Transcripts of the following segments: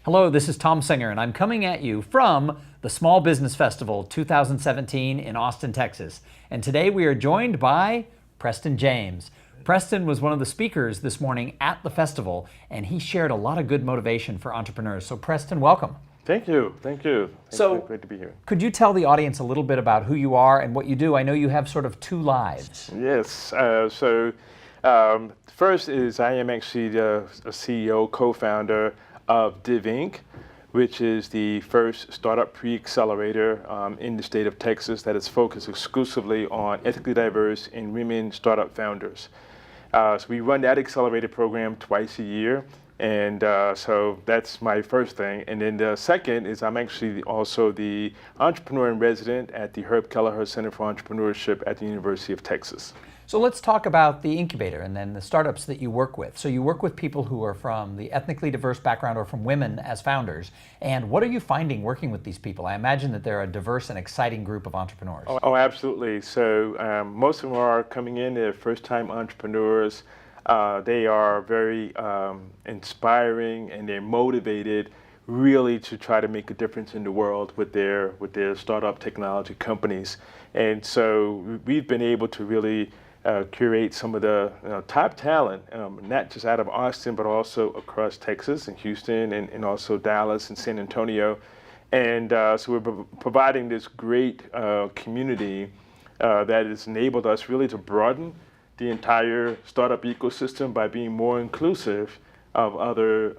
Hello, this is Thom Singer, and I'm coming at you from the Small Business Festival 2017 in Austin, Texas. And today we are joined by Preston James. Preston was one of the speakers this morning at the festival, and he shared a lot of good motivation for entrepreneurs. So Preston, welcome. Thank you. Thank you. Great to be here. Could you tell the audience a little bit about who you are and what you do? I know you have sort of two lives. Yes. First is I am actually the CEO, co-founder of DivInc, which is the first startup pre-accelerator in the state of Texas that is focused exclusively on ethically diverse and women startup founders. So we run that accelerator program twice a year, and so that's my first thing. And then the second is I'm actually also the entrepreneur in resident at the Herb Kelleher Center for Entrepreneurship at the University of Texas. So let's talk about the Incubator and then the startups that you work with. So you work with people who are from the ethnically diverse background or from women as founders. And what are you finding working with these people? I imagine that they're a diverse and exciting group of entrepreneurs. Oh, absolutely. So most of them are coming in, they're first-time entrepreneurs. They are very inspiring and they're motivated really to try to make a difference in the world with their startup technology companies. And so we've been able to really curate some of the top talent, not just out of Austin, but also across Texas and Houston and also Dallas and San Antonio. And so we're providing this great community that has enabled us really to broaden the entire startup ecosystem by being more inclusive of other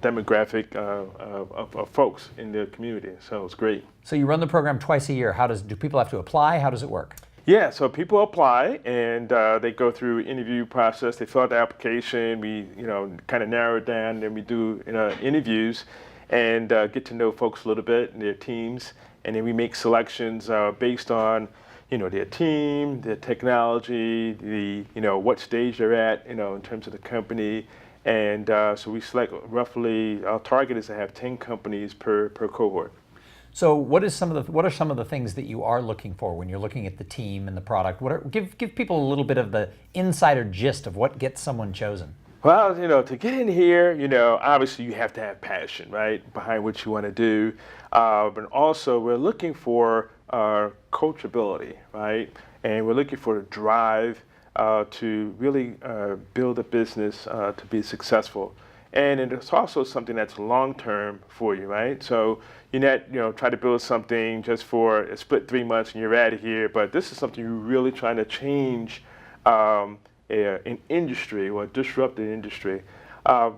demographic of folks in the community. So it's great. So you run the program twice a year. Do people have to apply? How does it work? Yeah, so people apply and they go through interview process. They fill out the application. We, kind of narrow it down. Then we do interviews and get to know folks a little bit and their teams. And then we make selections based on, their team, their technology, what stage they're at, in terms of the company. And so we select roughly. Our target is to have 10 companies per cohort. So what are some of the things that you are looking for when you're looking at the team and the product? Give people a little bit of the insider gist of what gets someone chosen. Well, to get in here, obviously you have to have passion, right, behind what you want to do. But also we're looking for coachability, right? And we're looking for a drive to really build a business to be successful. And it's also something that's long-term for you, right? So you're not, try to build something just for a split 3 months and you're out of here, but this is something you're really trying to change an industry or disrupt the industry.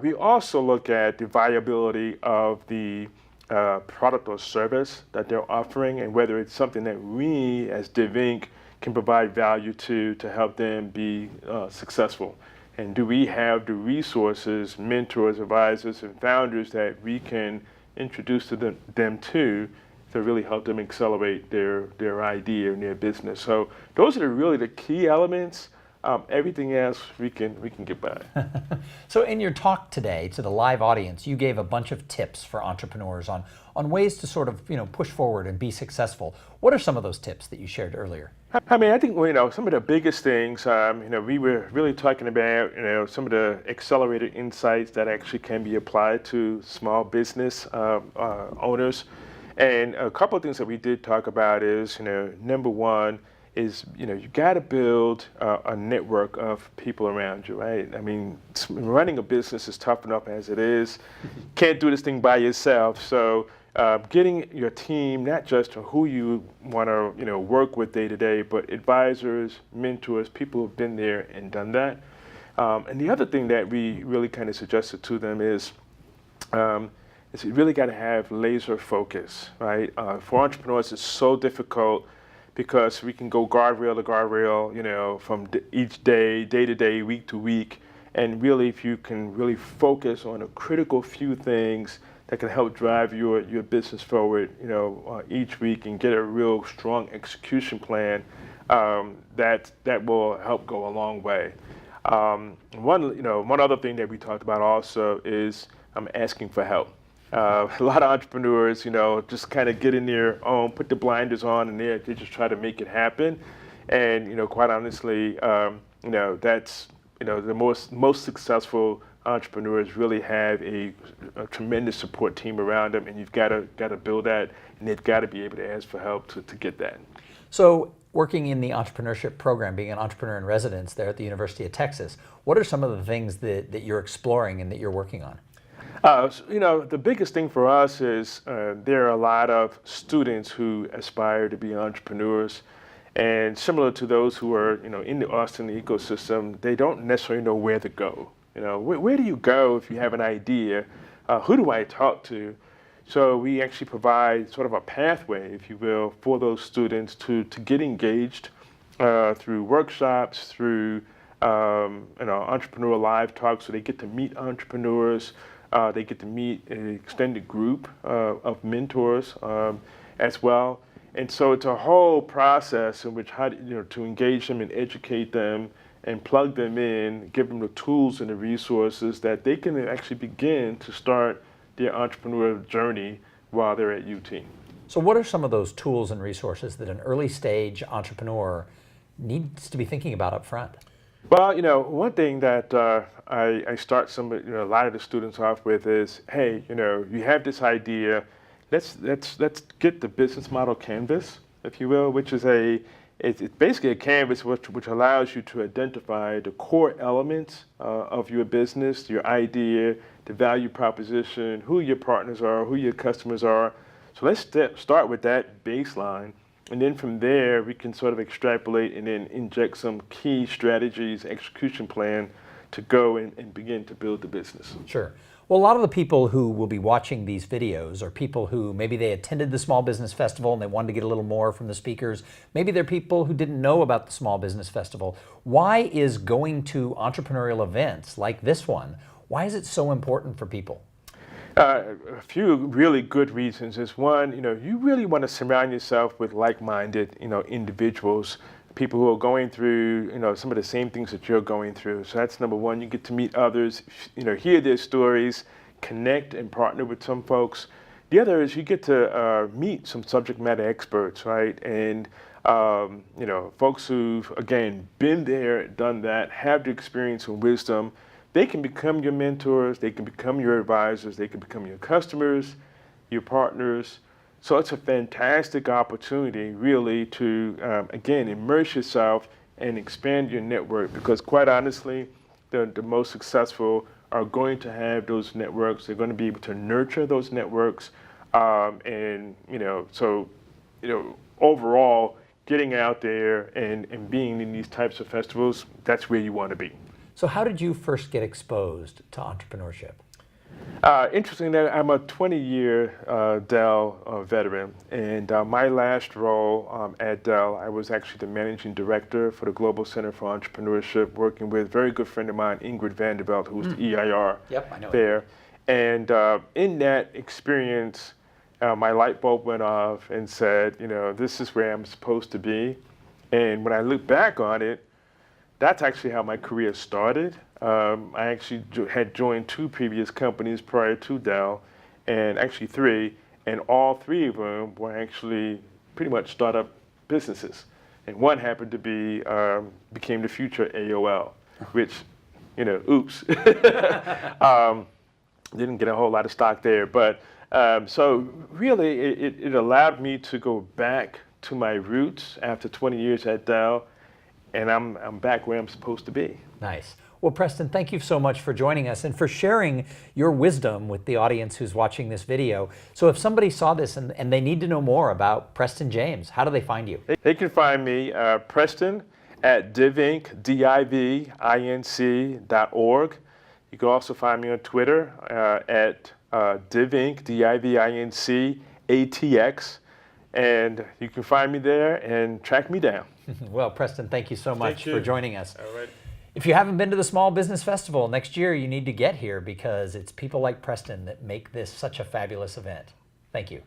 We also look at the viability of the product or service that they're offering and whether it's something that we as DivInc can provide value to help them be successful. And do we have the resources, mentors, advisors, and founders that we can introduce to them to really help them accelerate their idea and their business? So those are really the key elements. Everything else we can get by. So in your talk today to the live audience, you gave a bunch of tips for entrepreneurs on ways to sort of push forward and be successful. What are some of those tips that you shared earlier? I mean, I think some of the biggest things. We were really talking about some of the accelerator insights that actually can be applied to small business owners, and a couple of things that we did talk about is number one is you got to build a network of people around you, right? I mean, running a business is tough enough as it is. Can't do this thing by yourself. So getting your team, not just who you want to work with day to day, but advisors, mentors, people who've been there and done that. And the other thing that we really kind of suggested to them is you really got to have laser focus, right? For entrepreneurs, it's so difficult because we can go guardrail to guardrail, from each day to day, week to week. And really, if you can really focus on a critical few things that can help drive your business forward, each week and get a real strong execution plan, that will help go a long way. One other thing that we talked about also is asking for help. A lot of entrepreneurs, just kind of get in their own, put the blinders on, and they just try to make it happen. And quite honestly, that's the most successful entrepreneurs really have a tremendous support team around them, and you've got to build that, and they've got to be able to ask for help to get that. So, working in the entrepreneurship program, being an entrepreneur in residence there at the University of Texas, what are some of the things that you're exploring and that you're working on? The biggest thing for us is there are a lot of students who aspire to be entrepreneurs, and similar to those who are, in the Austin ecosystem, they don't necessarily know where to go. Where do you go if you have an idea? Who do I talk to? So we actually provide sort of a pathway, if you will, for those students to get engaged through workshops, through entrepreneur live talks, so they get to meet entrepreneurs. They get to meet an extended group of mentors as well. And so it's a whole process in which to engage them and educate them and plug them in, give them the tools and the resources that they can actually begin to start their entrepreneurial journey while they're at UT. So what are some of those tools and resources that an early stage entrepreneur needs to be thinking about up front? Well, one thing that I start a lot of the students off with is, hey, you have this idea. Let's get the business model canvas, if you will, which is it's basically a canvas which allows you to identify the core elements of your business, your idea, the value proposition, who your partners are, who your customers are. So let's start with that baseline. And then from there, we can sort of extrapolate and then inject some key strategies, execution plan to go and begin to build the business. Sure. Well, a lot of the people who will be watching these videos are people who maybe they attended the Small Business Festival and they wanted to get a little more from the speakers. Maybe they're people who didn't know about the Small Business Festival. Why is going to entrepreneurial events like this one, why is it so important for people? A few really good reasons is one, you really want to surround yourself with like-minded, individuals, people who are going through, some of the same things that you're going through. So that's number one. You get to meet others, hear their stories, connect and partner with some folks. The other is you get to meet some subject matter experts, right? And folks who've again been there, done that, have the experience and wisdom. They can become your mentors, they can become your advisors, they can become your customers, your partners. So it's a fantastic opportunity really to, again, immerse yourself and expand your network, because quite honestly, the most successful are going to have those networks. They're going to be able to nurture those networks. Overall, getting out there and being in these types of festivals, that's where you want to be. So how did you first get exposed to entrepreneurship? Interestingly, I'm a 20-year Dell veteran, and my last role at Dell, I was actually the managing director for the Global Center for Entrepreneurship, working with a very good friend of mine, Ingrid Vanderbilt, who was the EIR Yep, I know there. And in that experience, my light bulb went off and said, this is where I'm supposed to be. And when I look back on it, that's actually how my career started. I actually had joined 2 previous companies prior to Dell, and actually 3, and all 3 of them were actually pretty much startup businesses. And one happened to be, became the future AOL, which, oops. Didn't get a whole lot of stock there. But so really, it allowed me to go back to my roots after 20 years at Dell. And I'm back where I'm supposed to be. Nice. Well, Preston, thank you so much for joining us and for sharing your wisdom with the audience who's watching this video. So if somebody saw this and they need to know more about Preston James, how do they find you? They can find me, Preston, at DivInc, DivInc.org. You can also find me on Twitter at DivInc, DivInc, and you can find me there and track me down. Well, Preston, thank you so much for joining us. All right. If you haven't been to the Small Business Festival next year, you need to get here because it's people like Preston that make this such a fabulous event. Thank you.